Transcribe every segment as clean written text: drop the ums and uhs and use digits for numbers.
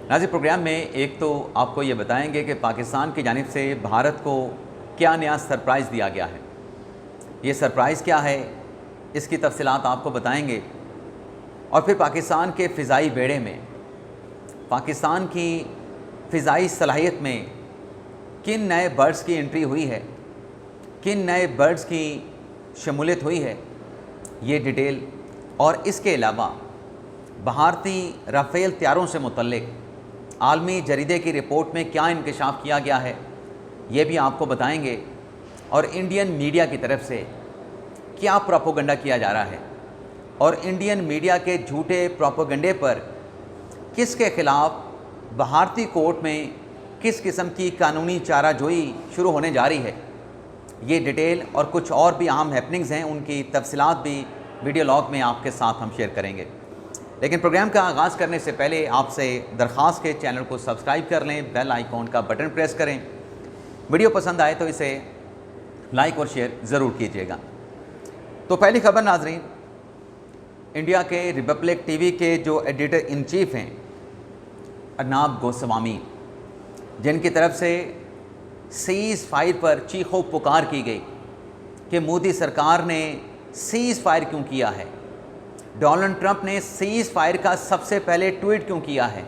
नाज़रीन, प्रोग्राम में एक तो आपको ये बताएंगे कि पाकिस्तान की जानिब से भारत को क्या नया सरप्राइज़ दिया गया है। ये सरप्राइज़ क्या है, इसकी तफसीलात आपको बताएंगे। और फिर पाकिस्तान के फ़िज़ाई बेड़े में, पाकिस्तान की फ़िज़ाई सलाहियत में किन नए बर्ड्स की एंट्री हुई है, किन नए बर्ड्स की शमूलियत हुई है, ये डिटेल। और इसके अलावा भारतीय राफ़ेल तैयारों से मुतल्लिक आलमी जरीदे की रिपोर्ट में क्या इंकशाफ किया गया है, ये भी आपको बताएंगे। और इंडियन मीडिया की तरफ से क्या प्रोपोगंडा किया जा रहा है और इंडियन मीडिया के झूठे प्रोपोगंडे पर किसके ख़िलाफ़ भारतीय कोर्ट में किस किस्म की कानूनी चाराजोई शुरू होने जा रही है, ये डिटेल और कुछ और भी अहम हैपनिंग्स हैं, उनकी तफसीलात भी वीडियो लॉग में आपके साथ हम शेयर करेंगे। लेकिन प्रोग्राम का आगाज़ करने से पहले आपसे दरख्वास्त के चैनल को सब्सक्राइब कर लें, बेल आइकॉन का बटन प्रेस करें। वीडियो पसंद आए तो इसे लाइक और शेयर ज़रूर कीजिएगा। तो पहली खबर नाजरीन, इंडिया के रिपब्लिक टीवी के जो एडिटर इन चीफ़ हैं अर्नाब गोस्वामी, जिनकी तरफ से सीज़ फायर पर चीखो पुकार की गई कि मोदी सरकार ने सीज़ फायर क्यों किया है, डोनाल्ड ट्रंप ने सीज़ फायर का सबसे पहले ट्वीट क्यों किया है,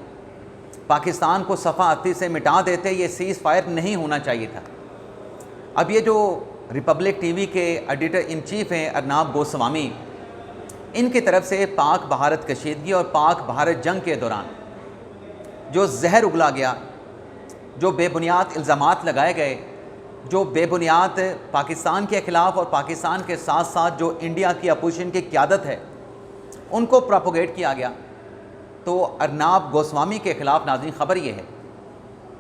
पाकिस्तान को सफ़ाहती से मिटा देते, ये सीज़ फायर नहीं होना चाहिए था। अब ये जो रिपब्लिक टीवी के एडिटर इन चीफ़ हैं अर्नाब गोस्वामी, इनकी तरफ से पाक भारत कशीदगी और पाक भारत जंग के दौरान जो जहर उगला गया, जो बेबुनियाद इल्ज़ामात लगाए गए, जो बेबुनियाद पाकिस्तान के ख़िलाफ़ और पाकिस्तान के साथ साथ जो इंडिया की अपोजिशन की क़यादत है उनको प्रोपोगेट किया गया। तो अर्नाब गोस्वामी के ख़िलाफ़ नाज़रीन खबर ये है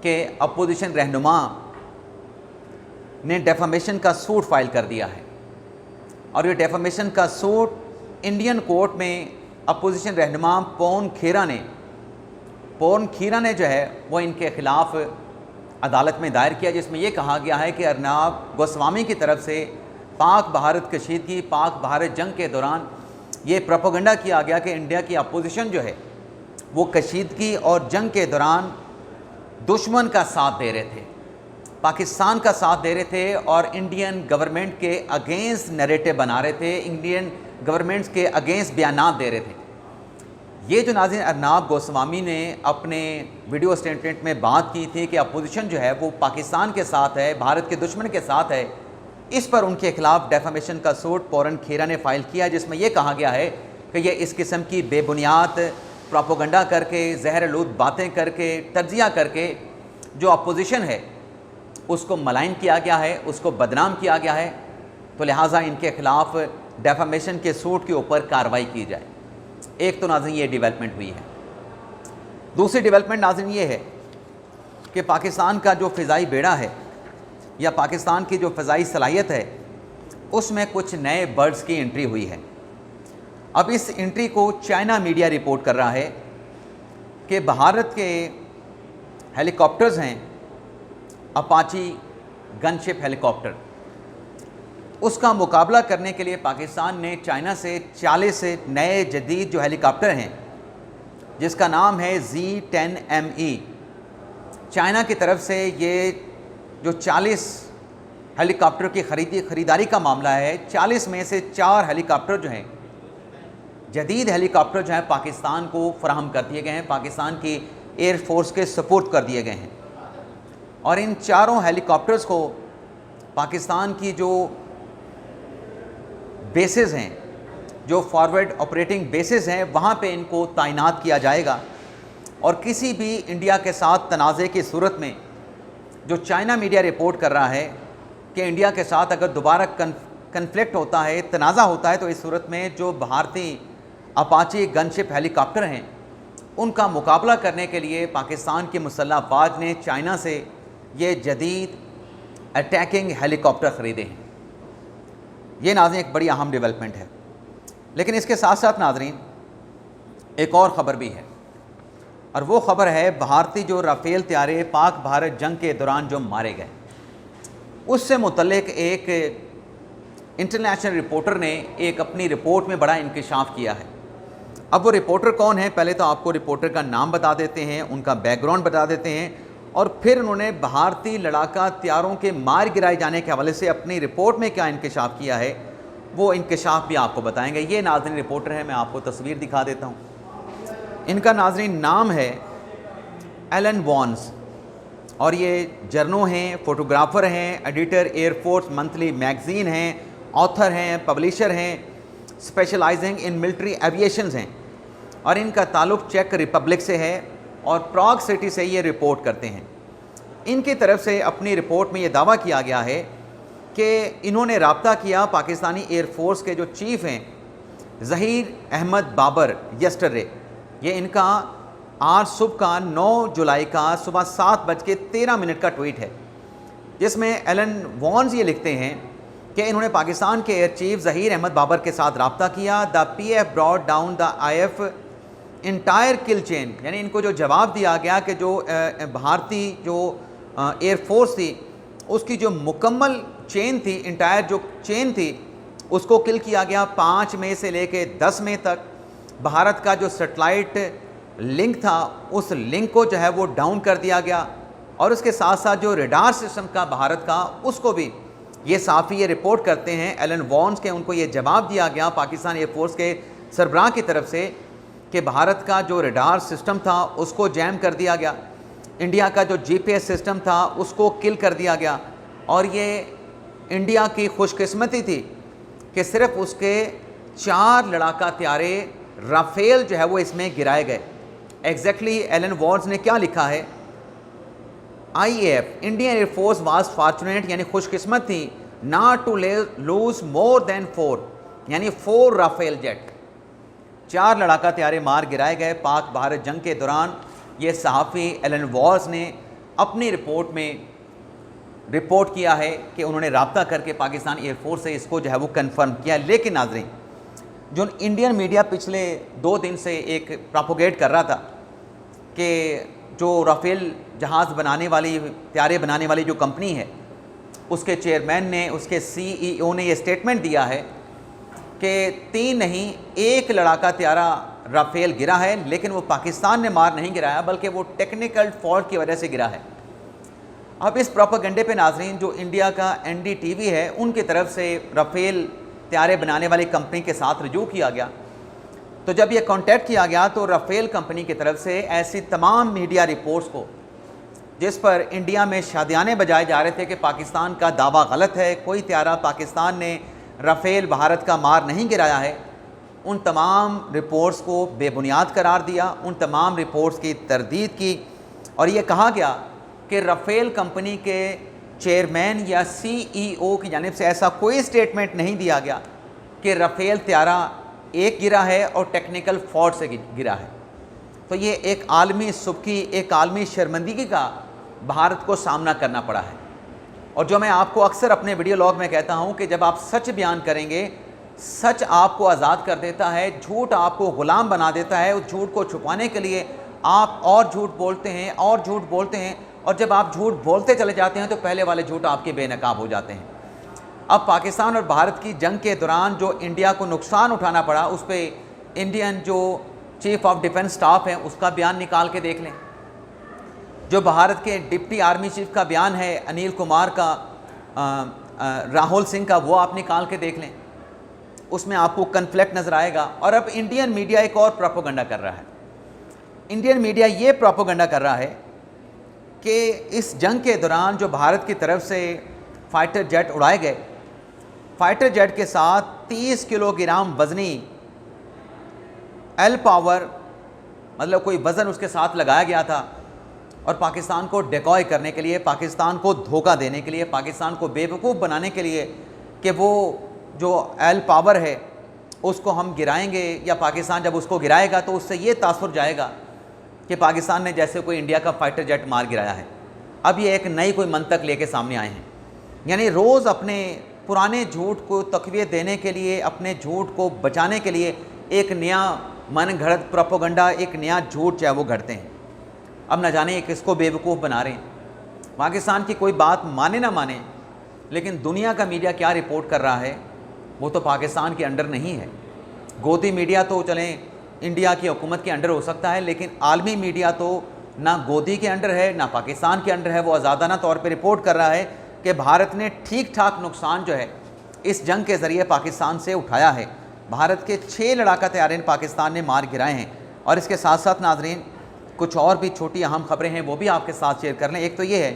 कि अपोजिशन रहनुमा ने डेफामेशन का सूट फाइल कर दिया है। और ये डेफामेशन का सूट इंडियन कोर्ट में अपोजिशन रहनुमा पवन खेरा ने जो है वो इनके ख़िलाफ़ अदालत में दायर किया, जिसमें ये कहा गया है कि अर्नाब गोस्वामी की तरफ से पाक भारत कशीदगी, पाक भारत जंग के दौरान ये प्रोपोगंडा किया गया कि इंडिया की अपोजिशन जो है वो कशीदगी और जंग के दौरान दुश्मन का साथ दे रहे थे, पाकिस्तान का साथ दे रहे थे और इंडियन गवर्नमेंट के अगेंस्ट नैरेटिव बना रहे थे, इंडियन गवर्नमेंट्स के अगेंस्ट बयानात दे रहे थे। ये जो नाज़रीन अर्नाब गोस्वामी ने अपने वीडियो स्टेटमेंट में बात की थी कि अपोजिशन जो है वो पाकिस्तान के साथ है, भारत के दुश्मन के साथ है, इस पर उनके ख़िलाफ़ डेफामेशन का सूट पवन खेरा ने फ़ाइल किया, जिसमें यह कहा गया है कि ये इस किस्म की बेबुनियाद प्रोपोगंडा करके, ज़हर-ए-लूत बातें करके, तज्ज़िया करके जो अपोजिशन है उसको मलाइन किया गया है, उसको बदनाम किया गया है। तो लिहाजा इनके ख़िलाफ़ डेफामेशन के सूट के ऊपर कार्रवाई की जाए। एक तो नाज़रीन ये डेवलपमेंट हुई है। दूसरी डेवलपमेंट नाज़रीन ये है कि पाकिस्तान का जो फ़िज़ाई बेड़ा है या पाकिस्तान की जो फ़िज़ाई सलाहियत है उसमें कुछ नए बर्ड्स की एंट्री हुई है। अब इस एंट्री को चाइना मीडिया रिपोर्ट कर रहा है कि भारत के हेलीकॉप्टर्स हैं अपाची गनशिप हेलीकॉप्टर, उसका मुकाबला करने के लिए पाकिस्तान ने चाइना से 40 नए जदीद जो हेलीकॉप्टर हैं जिसका नाम है Z-10ME, चाइना की तरफ से ये जो 40 हेलीकॉप्टर की ख़रीदारी का मामला है, 40 में से 4 हेलीकॉप्टर जो हैं जदीद हेलीकॉप्टर जो हैं पाकिस्तान को फराहम कर दिए गए हैं, पाकिस्तान की एयर फोर्स के सपोर्ट कर दिए गए हैं। और इन चारों हेलीकॉप्टर्स को पाकिस्तान की जो बेसेस हैं, जो फॉरवर्ड ऑपरेटिंग बेसेस हैं, वहाँ पे इनको तैनात किया जाएगा। और किसी भी इंडिया के साथ तनाज़े की सूरत में जो चाइना मीडिया रिपोर्ट कर रहा है कि इंडिया के साथ अगर दोबारा कन्फ्लिक्ट होता है, तनाज़ा होता है, तो इस सूरत में जो भारतीय अपाची गनशिप हेलीकॉप्टर हैं उनका मुकाबला करने के लिए पाकिस्तान की मुसल्लह अफ़वाज ने चाइना से ये जदीद अटैकिंग हेलीकॉप्टर ख़रीदे हैं। ये नाज़रीन एक बड़ी अहम डेवलपमेंट है। लेकिन इसके साथ साथ नाज़रीन एक और ख़बर भी है, और वो ख़बर है भारतीय जो राफ़ेल तैयारे पाक भारत जंग के दौरान जो मारे गए, उससे मुतल्लिक एक इंटरनेशनल रिपोर्टर ने एक अपनी रिपोर्ट में बड़ा इंकशाफ किया है। اب وہ رپورٹر کون ہیں؟ پہلے تو آپ کو رپورٹر کا نام بتا دیتے ہیں، ان کا بیک گراؤنڈ بتا دیتے ہیں، اور پھر انہوں نے بھارتی لڑاکا طیاروں کے مار گرائے جانے کے حوالے سے اپنی رپورٹ میں کیا انکشاف کیا ہے وہ انکشاف بھی آپ کو بتائیں گے۔ یہ ناظرین رپورٹر ہے، میں آپ کو تصویر دکھا دیتا ہوں۔ ان کا ناظرین نام ہے ایلن وانز، اور یہ جرنو ہیں، فوٹوگرافر ہیں، editor air force monthly magazine ہیں، آتھر ہیں، پبلشر ہیں، اسپیشلائزنگ ان ملٹری ایویشنز ہیں، اور ان کا تعلق چیک ریپبلک سے ہے اور پراگ سٹی سے یہ رپورٹ کرتے ہیں۔ ان کی طرف سے اپنی رپورٹ میں یہ دعویٰ کیا گیا ہے کہ انہوں نے رابطہ کیا پاکستانی ایئر فورس کے جو چیف ہیں ظہیر احمد بابر یسٹرڈے، یہ ان کا آج صبح کا 9 جولائی کا صبح 7:13 کا ٹویٹ ہے، جس میں ایلن وانز یہ لکھتے ہیں کہ انہوں نے پاکستان کے ایئر چیف ظہیر احمد بابر کے ساتھ رابطہ کیا۔ The P F brought down the I F entire kill chain, یعنی ان کو جو جواب دیا گیا کہ جو بھارتی جو ایئر فورس تھی اس کی جو مکمل چین تھی، انٹائر جو چین تھی اس کو کل کیا گیا 5 مئی سے لے کے 10 مئی تک۔ بھارت کا جو سیٹلائٹ لنک تھا اس لنک کو جو ہے وہ ڈاؤن کر دیا گیا، اور اس کے ساتھ ساتھ جو ریڈار سسٹم کا بھارت کا اس کو بھی یہ صحافی یہ رپورٹ کرتے ہیں ایلن وانز کے ان کو یہ جواب دیا گیا پاکستان ایئر فورس کے سربراہ کی طرف سے کہ بھارت کا جو ریڈار سسٹم تھا اس کو جیم کر دیا گیا، انڈیا کا جو جی پی ایس سسٹم تھا اس کو کل کر دیا گیا، اور یہ انڈیا کی خوش قسمتی تھی کہ صرف اس کے 4 لڑاکا طیارے رافیل جو ہے وہ اس میں گرائے گئے۔ ایگزیکٹلی ایلن وانز نے کیا لکھا ہے؟ I A F Indian air force was fortunate, یعنی خوش قسمت تھی، not to lose more than 4، یعنی 4 رافیل جیٹ، 4 لڑاکا طیارے مار گرائے گئے پاک بھارت جنگ کے دوران۔ یہ صحافی ایلن وانز نے اپنی رپورٹ میں رپورٹ کیا ہے کہ انہوں نے رابطہ کر کے پاکستان ایئر فورس سے اس کو جو ہے وہ کنفرم کیا۔ لیکن ناظرین جو انڈین میڈیا پچھلے 2 دن سے ایک پراپوگیٹ کر رہا تھا کہ جو رافیل جہاز بنانے والی طیارے بنانے والی جو کمپنی ہے اس کے چیئرمین نے، اس کے سی ای او نے یہ سٹیٹمنٹ دیا ہے کہ 3 نہیں 1 لڑاکا طیارہ رافیل گرا ہے، لیکن وہ پاکستان نے مار نہیں گرایا بلکہ وہ ٹیکنیکل فالٹ کی وجہ سے گرا ہے۔ اب اس پروپیگنڈے پہ ناظرین جو انڈیا کا این ڈی ٹی وی ہے ان کی طرف سے رافیل طیارے بنانے والی کمپنی کے ساتھ رجوع کیا گیا، تو جب یہ کانٹیکٹ کیا گیا تو رافیل کمپنی کی طرف سے ایسی تمام میڈیا رپورٹس کو جس پر انڈیا میں شادیانے بجائے جا رہے تھے کہ پاکستان کا دعویٰ غلط ہے، کوئی طیارہ پاکستان نے رافیل بھارت کا مار نہیں گرایا ہے، ان تمام رپورٹس کو بے بنیاد قرار دیا، ان تمام رپورٹس کی تردید کی، اور یہ کہا گیا کہ رافیل کمپنی کے چیئرمین یا سی ای او کی جانب سے ایسا کوئی سٹیٹمنٹ نہیں دیا گیا کہ رافیل طیارہ ایک گرا ہے اور ٹیکنیکل فالٹ سے گرا ہے۔ تو یہ ایک عالمی سبکی، ایک عالمی شرمندگی کا بھارت کو سامنا کرنا پڑا ہے، اور جو میں آپ کو اکثر اپنے ویڈیو لاگ میں کہتا ہوں کہ جب آپ سچ بیان کریں گے، سچ آپ کو آزاد کر دیتا ہے، جھوٹ آپ کو غلام بنا دیتا ہے، اس جھوٹ کو چھپانے کے لیے آپ اور جھوٹ بولتے ہیں اور جھوٹ بولتے ہیں، اور جب آپ جھوٹ بولتے چلے جاتے ہیں تو پہلے والے جھوٹ آپ کے بے نقاب ہو جاتے ہیں۔ اب پاکستان اور بھارت کی جنگ کے دوران جو انڈیا کو نقصان اٹھانا پڑا اس پہ انڈین جو چیف آف ڈیفنس سٹاف ہیں اس کا بیان نکال کے دیکھ لیں، جو بھارت کے ڈپٹی آرمی چیف کا بیان ہے انیل کمار کا، راہل سنگھ کا، وہ آپ نکال کے دیکھ لیں، اس میں آپ کو کنفلکٹ نظر آئے گا۔ اور اب انڈین میڈیا ایک اور پروپیگنڈا کر رہا ہے، انڈین میڈیا یہ پروپیگنڈا کر رہا ہے کہ اس جنگ کے دوران جو بھارت کی طرف سے فائٹر جیٹ اڑائے گئے، فائٹر جیٹ کے ساتھ 30 کلو گرام وزنی ایل پاور، مطلب کوئی وزن اس کے ساتھ لگایا گیا تھا، اور پاکستان کو ڈیکوائے کرنے کے لیے، پاکستان کو دھوکہ دینے کے لیے، پاکستان کو بے وقوف بنانے کے لیے کہ وہ جو ایل پاور ہے اس کو ہم گرائیں گے، یا پاکستان جب اس کو گرائے گا تو اس سے یہ تاثر جائے گا کہ پاکستان نے جیسے کوئی انڈیا کا فائٹر جیٹ مار گرایا ہے۔ اب یہ ایک نئی کوئی منطق لے کے سامنے آئے ہیں، یعنی روز اپنے پرانے جھوٹ کو تقویت دینے کے لیے، اپنے جھوٹ کو بچانے کے لیے ایک نیا من گھڑت پروپیگنڈا، ایک نیا جھوٹ جو ہے وہ گھڑتے ہیں۔ اب نہ جانے کس کو بے وقوف بنا رہے ہیں، پاکستان کی کوئی بات مانے نہ مانے، لیکن دنیا کا میڈیا کیا رپورٹ کر رہا ہے وہ تو پاکستان کے انڈر نہیں ہے۔ گودی میڈیا تو چلیں इंडिया की हुकूमत के अंडर हो सकता है, लेकिन आलमी मीडिया तो ना गोदी के अंडर है ना पाकिस्तान के अंडर है। वो आज़ादाना तौर पे रिपोर्ट कर रहा है कि भारत ने ठीक ठाक नुकसान जो है इस जंग के ज़रिए पाकिस्तान से उठाया है। भारत के 6 लड़ाका तैयारीन पाकिस्तान ने मार गिराए हैं। और इसके साथ साथ नाजरीन कुछ और भी छोटी अहम खबरें हैं, वो भी आपके साथ शेयर कर लें। एक तो ये है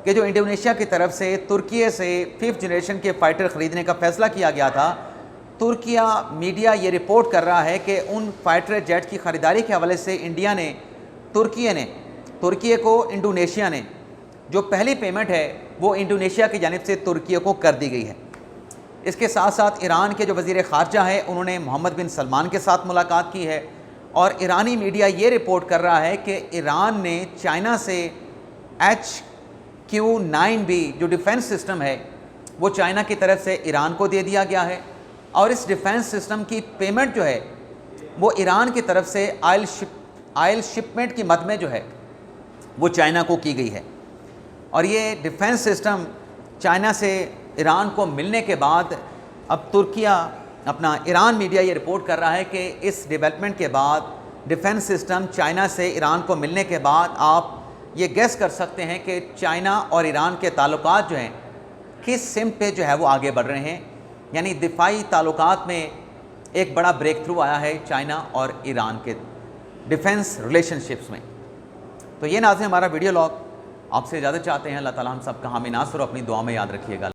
कि जो इंडोनेशिया की तरफ से तुर्की से 5th जनरेशन के फ़ाइटर ख़रीदने का फ़ैसला किया गया था, तुर्किया मीडिया ये रिपोर्ट कर रहा है कि उन फाइटर जेट की ख़रीदारी के हवाले से तुर्की को इंडोनेशिया ने जो पहली पेमेंट है वो इंडोनेशिया की जानिब से तुर्की को कर दी गई है। इसके साथ साथ ईरान के जो वज़ीर ख़ारजा है उन्होंने मोहम्मद बिन सलमान के साथ मुलाकात की है। और ईरानी मीडिया ये रिपोर्ट कर रहा है कि ईरान ने चाइना से HQ-9B जो डिफेंस सिस्टम है वो चाइना की तरफ से ईरान को दे दिया गया है। और इस डिफेंस सिस्टम की पेमेंट जो है वो ईरान की तरफ से आयल शिपमेंट की मद में जो है वो चाइना को की गई है। और ये डिफेंस सिस्टम चाइना से ईरान को मिलने के बाद अब ईरान मीडिया ये रिपोर्ट कर रहा है कि इस डेवलपमेंट के बाद डिफेंस सिस्टम चाइना से ईरान को मिलने के बाद आप ये गेस कर सकते हैं कि चाइना और ईरान के ताल्लुकात जो हैं किस सिमत पे जो है वो आगे बढ़ रहे हैं। यानी दिफाई ताल्लुकात में एक बड़ा ब्रेक थ्रू आया है चाइना और ईरान के डिफेंस रिलेशनशिप्स में। तो ये नाज़रीन हमारा वीडियो लॉग आपसे इजाज़त चाहते हैं। अल्लाह ताला हम सब का हामी नासर और अपनी दुआ में याद रखिएगा।